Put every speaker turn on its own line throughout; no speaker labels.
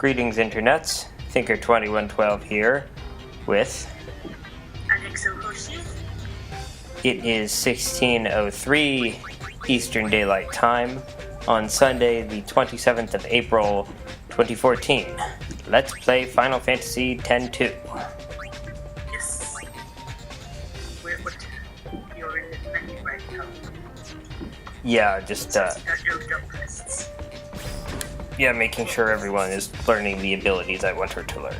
Greetings, internets. Thinker2112 here with
AnniexoHoshi.
It is 16:03 Eastern Daylight Time on Sunday, the 27th of April, 2014. Let's play Final Fantasy X-2.
Yes. You're in the menu right now.
Yeah, just making sure everyone is learning the abilities I want her to learn.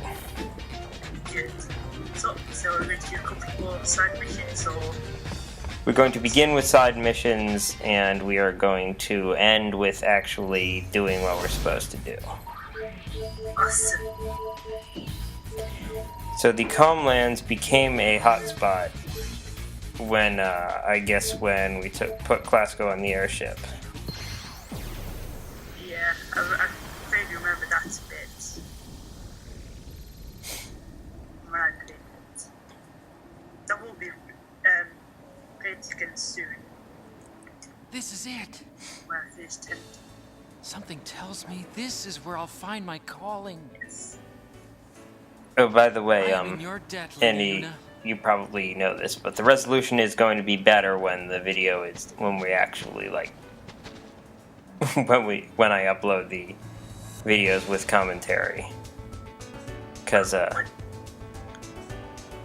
Good. So we're going to do a couple more side missions, or?
We're going to begin with side missions, and we are going to end with actually doing what we're supposed to do.
Awesome.
So the Calmlands became a hotspot when, when we put Clasko on the airship.
Yeah, I vaguely remember that a bit. When I played it. That will be played again soon.
This is it.
When I finish 10.
Something tells me this is where I'll find my calling.
Yes.
Oh, by the way,
I am in your debt,
Annie,
Luna.
you probably know this, but the resolution is going to be better when the video is, when we actually, when I upload the videos with commentary. Because,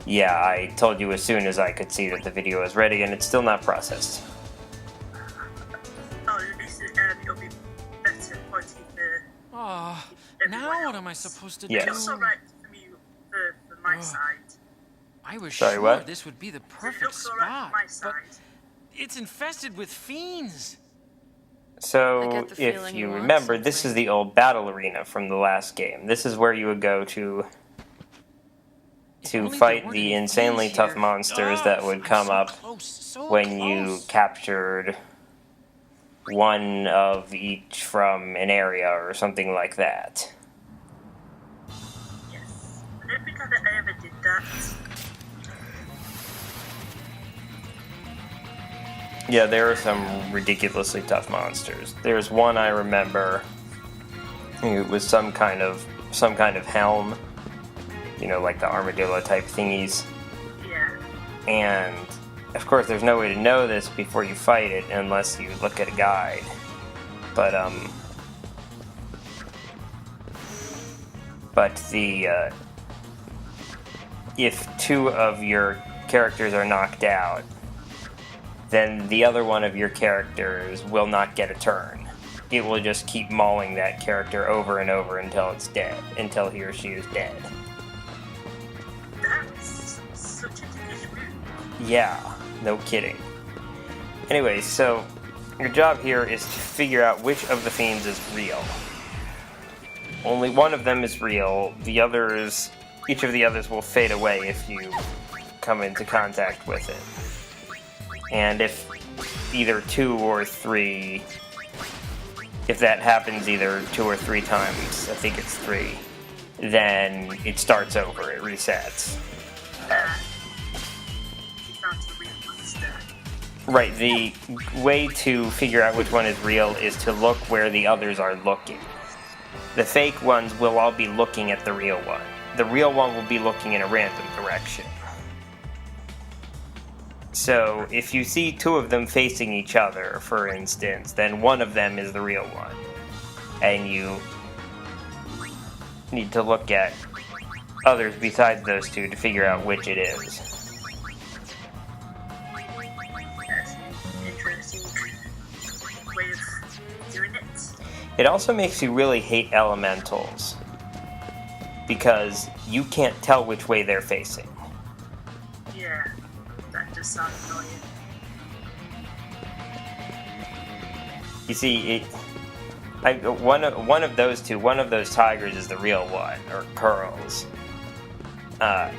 yeah, I told you as soon as I could see that the video is ready, and it's still not processed.
Oh, this is, it'll be better quality for
Oh, now what am I supposed to
Yes.
do?
It's alright for me, for my side.
I was
Sorry,
sure
what?
this would be the
It
perfect
looks alright
spot,
for my
but
side.
it's infested with fiends.
I
So,
get the
if
feeling
you
you want
remember, this is
something.
the old battle arena from the last game. This is where you would go to
If only there
fight
weren't
the
any
insanely
fiends
tough
here.
monsters that would
I'm
come
so
up
close, so
when you
close.
captured one of each from an area or something like that.
Yes. I don't think I ever did that.
Yeah, there are some ridiculously tough monsters. There's one I remember. It was some kind of helm, like the armadillo type thingies.
Yeah.
And of course, there's no way to know this before you fight it unless you look at a guide. But if two of your characters are knocked out, then the other one of your characters will not get a turn. It will just keep mauling that character over and over until it's dead, until he or she is dead.
That's such a delicious move.
Yeah, no kidding. Anyway, so your job here is to figure out which of the fiends is real. Only one of them is real. Each of the others will fade away if you come into contact with it. And if either 2 or 3, if that happens either 2 or 3 times, I think it's 3, then it starts over, it resets.
It's not a real monster.
Right, the way to figure out which one is real is to look where the others are looking. The fake ones will all be looking at the real one. The real one will be looking in a random direction. So, if you see 2 of them facing each other, for instance, then one of them is the real one. And you need to look at others besides those 2 to figure out which it is.
That's an interesting way of doing it.
It also makes you really hate elementals, because you can't tell which way they're facing.
Yeah, that just sounds annoying.
You see, one of those 2, one of those tigers is the real one, or curls. But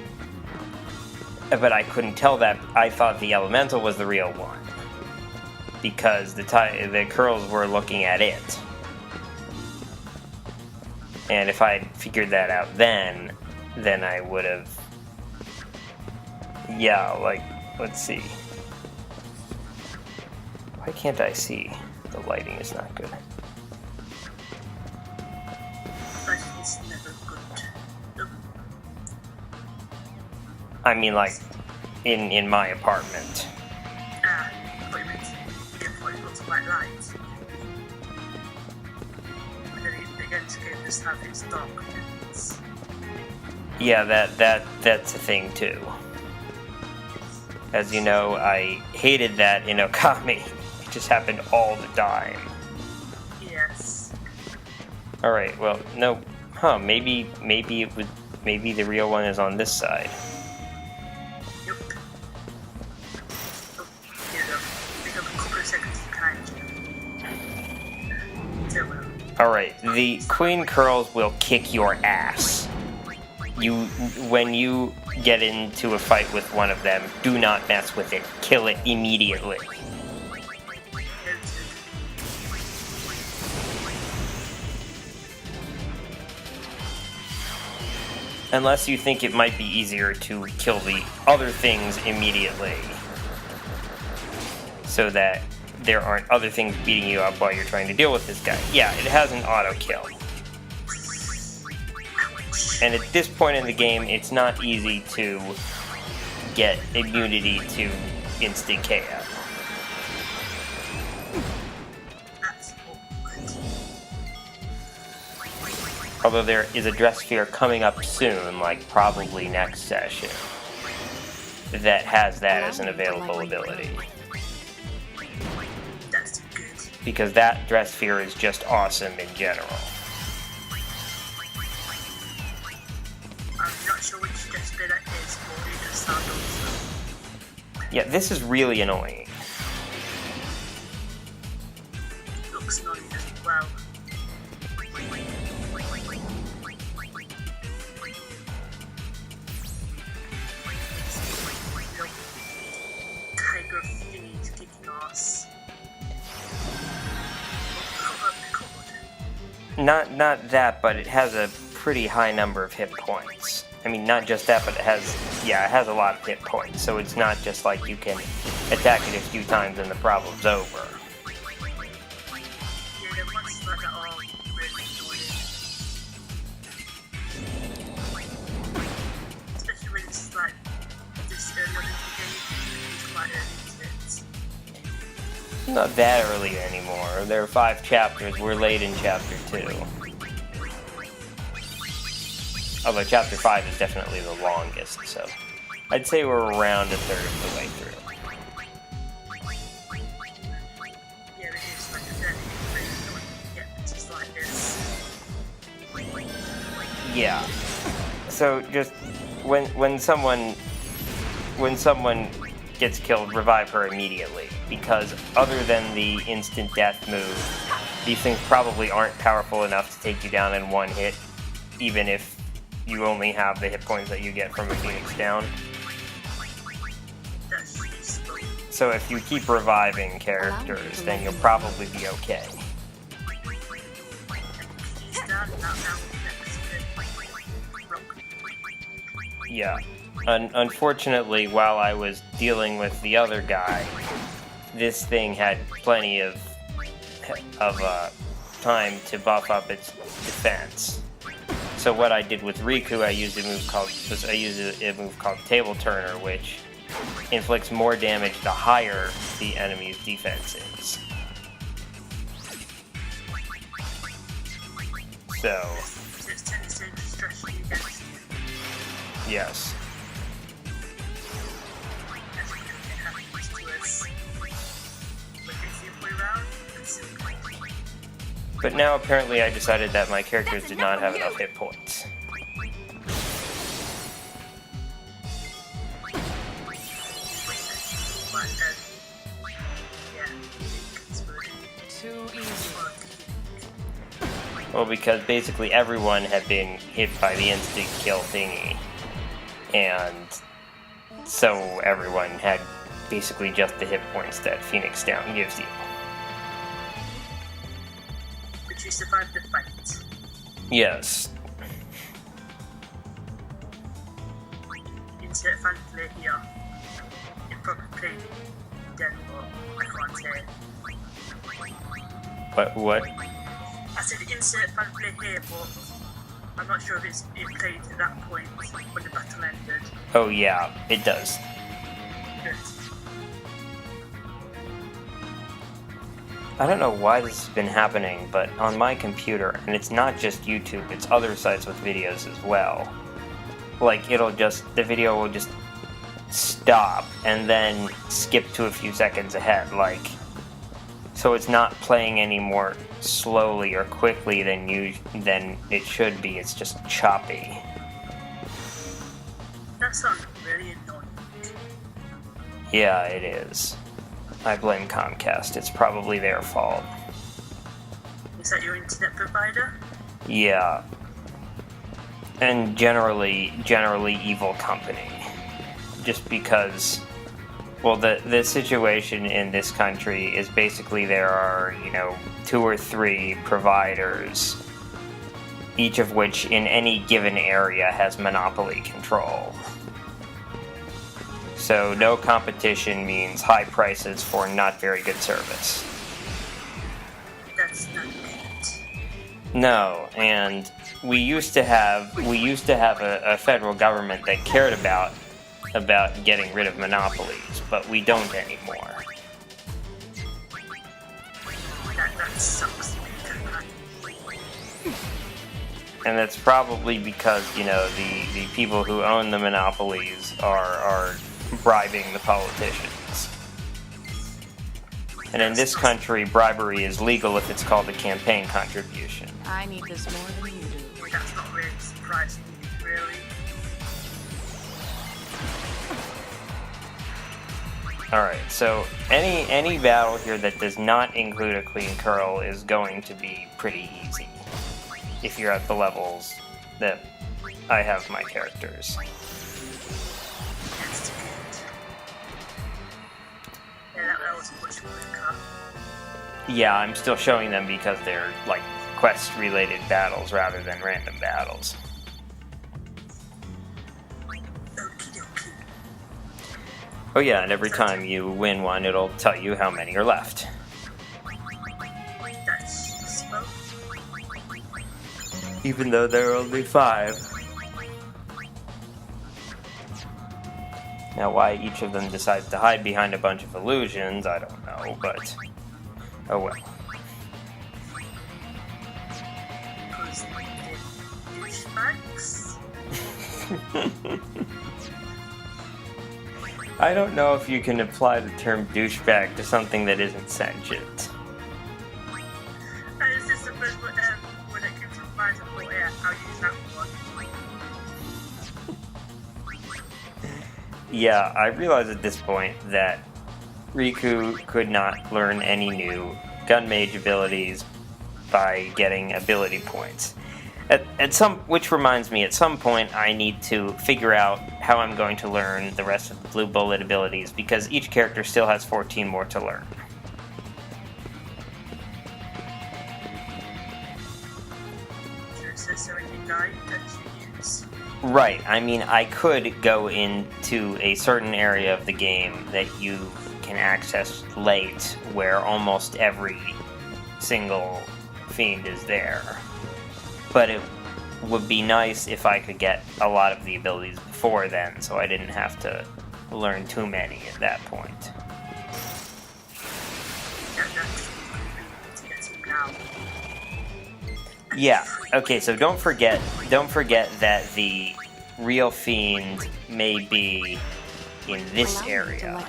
I couldn't tell that. I thought the elemental was the real one, because the curls were looking at it. And if I had figured that out then I would have... Yeah, let's see. Why can't I see? The lighting is not good.
But it's no.
I mean, like, in my apartment.
Ah, I thought you meant you got to white light. And then against game just have its darkness.
Yeah, that's a thing too. As you know, I hated that in Okami. It just happened all the time.
Yes.
Alright, well, no. Huh, maybe it would. Maybe the real one is on this side.
Yep. Oh, here we go. We have a couple of seconds to kind of.
Alright, the Queen Curls will kick your ass. When you get into a fight with one of them, do not mess with it. Kill it immediately. Unless you think it might be easier to kill the other things immediately. So that there aren't other things beating you up while you're trying to deal with this guy. Yeah, it has an auto kill. And at this point in the game, it's not easy to get immunity to instant KO. Although there is a Dressphere coming up soon, like probably next session, that has that as an available ability.
That's good.
Because that Dressphere is just awesome in general.
I'm not sure which Dressphere that is, but it does sound awesome.
Yeah, this is really annoying.
It looks annoying as well. Tiger fiends kicking ass.
Not that, but it has a pretty high number of hit points. I mean, not just that, but it has a lot of hit points, so it's not just like you can attack it a few times and the problem's over.
Yeah, the monsters like that are really annoying. Especially when it's like this early on in the game, it's quite early, isn't it?
Not that early anymore. There are 5 chapters. We're late in chapter 2. Although chapter 5 is definitely the longest, so I'd say we're around a third of the way through.
Yeah, it is like a very annoying to get just like this.
Yeah. So just when someone gets killed, revive her immediately, because other than the instant death move, these things probably aren't powerful enough to take you down in one hit, even if you only have the hit points that you get from a Phoenix down.
That's useful.
So if you keep reviving characters, then you'll probably be okay.
He's done now.
Yeah. Unfortunately, while I was dealing with the other guy, this thing had plenty of time to buff up its defense. So what I did with Riku, I used a move called Table Turner, which inflicts more damage the higher the enemy's defense is. So,
It's 10 to stress you against you.
yes.
As you can have used to us. But it's the other way around. It's
But now apparently I decided that my characters did not have enough hit points.
Too easy.
Well, because basically everyone had been hit by the instant kill thingy. And so everyone had basically just the hit points that Phoenix Down gives you.
But you survived the fight.
Yes.
Insert fan play here. It probably dead, but I can't say.
What?
I said insert fan play here, but I'm not sure if it played at that point when the battle ended.
Oh yeah, it does.
Good.
I don't know why this has been happening, but on my computer, and it's not just YouTube, it's other sites with videos as well. Like, the video will just stop and then skip to a few seconds ahead, like, so it's not playing any more slowly or quickly than it should be, it's just choppy.
That sounds really annoying.
Yeah, it is. I blame Comcast. It's probably their fault.
Is that your internet provider?
Yeah. And generally evil company. Just because, well, the situation in this country is basically there are, 2 or 3 providers, each of which in any given area has monopoly control. So no competition means high prices for not very good service.
That's not good.
No, and we used to have a federal government that cared about getting rid of monopolies, but we don't anymore.
That sucks.
And that's probably because, the people who own the monopolies are bribing the politicians. And in this country, bribery is legal if it's called a campaign contribution.
I need this more than you do.
That's not really surprising, really.
Alright, so any battle here that does not include a Queen Curl is going to be pretty easy, if you're at the levels that I have my characters.
That's good. Yeah, that was much quicker.
Yeah, I'm still showing them because they're, like, quest-related battles rather than random battles.
Okie dokie.
Oh yeah, and every time you win one, it'll tell you how many are left.
That's useful.
Even though there are only 5. Now, why each of them decides to hide behind a bunch of illusions, I don't know, but oh well.
Because they're douchebags.
I don't know if you can apply the term douchebag to something that isn't sentient.
And it's just the first one, when it comes to fires, I thought, yeah, I'll use that one.
Yeah, I realize at this point that Riku could not learn any new gun mage abilities by getting ability points. Which reminds me, at some point I need to figure out how I'm going to learn the rest of the blue bullet abilities, because each character still has 14 more to learn.
So it's already 9 that you use.
Right, I mean, I could go into a certain area of the game that you can access late, where almost every single fiend is there. But it would be nice if I could get a lot of the abilities before then, so I didn't have to learn too many at that point.
That's to get some now.
Yeah, okay, so don't forget that the real fiend may be in this area,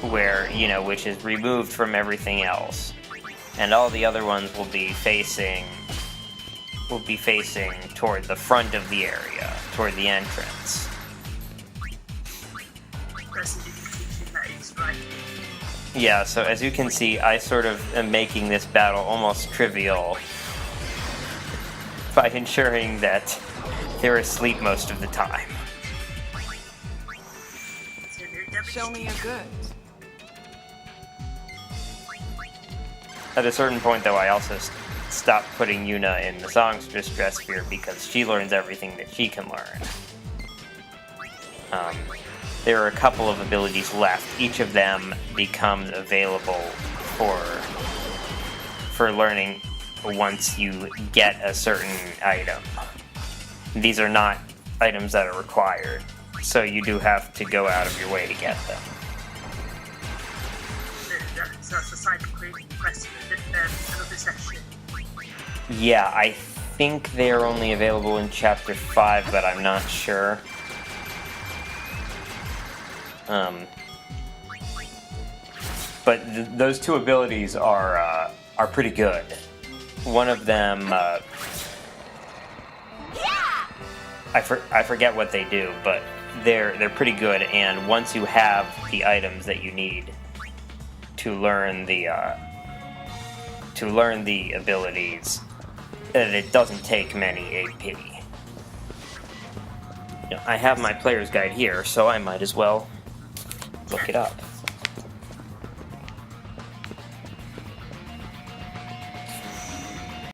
where, which is removed from everything else. And all the other ones will be facing toward the front of the area, toward the entrance.
That's the indication that it's right.
Yeah, so as you can see, I sort of am making this battle almost trivial by ensuring that they're asleep most of the time.
So they're never
Show me your goods.
At a certain point, though, I also stopped putting Yuna in the Songstress Dressphere because she learns everything that she can learn. There are a couple of abilities left. Each of them becomes available for learning once you get a certain item. These are not items that are required, so you do have to go out of your way to get them.
So that's the side creating quest in another section.
Yeah, I think they're only available in Chapter 5, but I'm not sure. But those two abilities are pretty good. One of them, I forget what they do, but they're pretty good. And once you have the items that you need to learn the abilities, it doesn't take many AP. You know, I have my player's guide here, so I might as well look it up.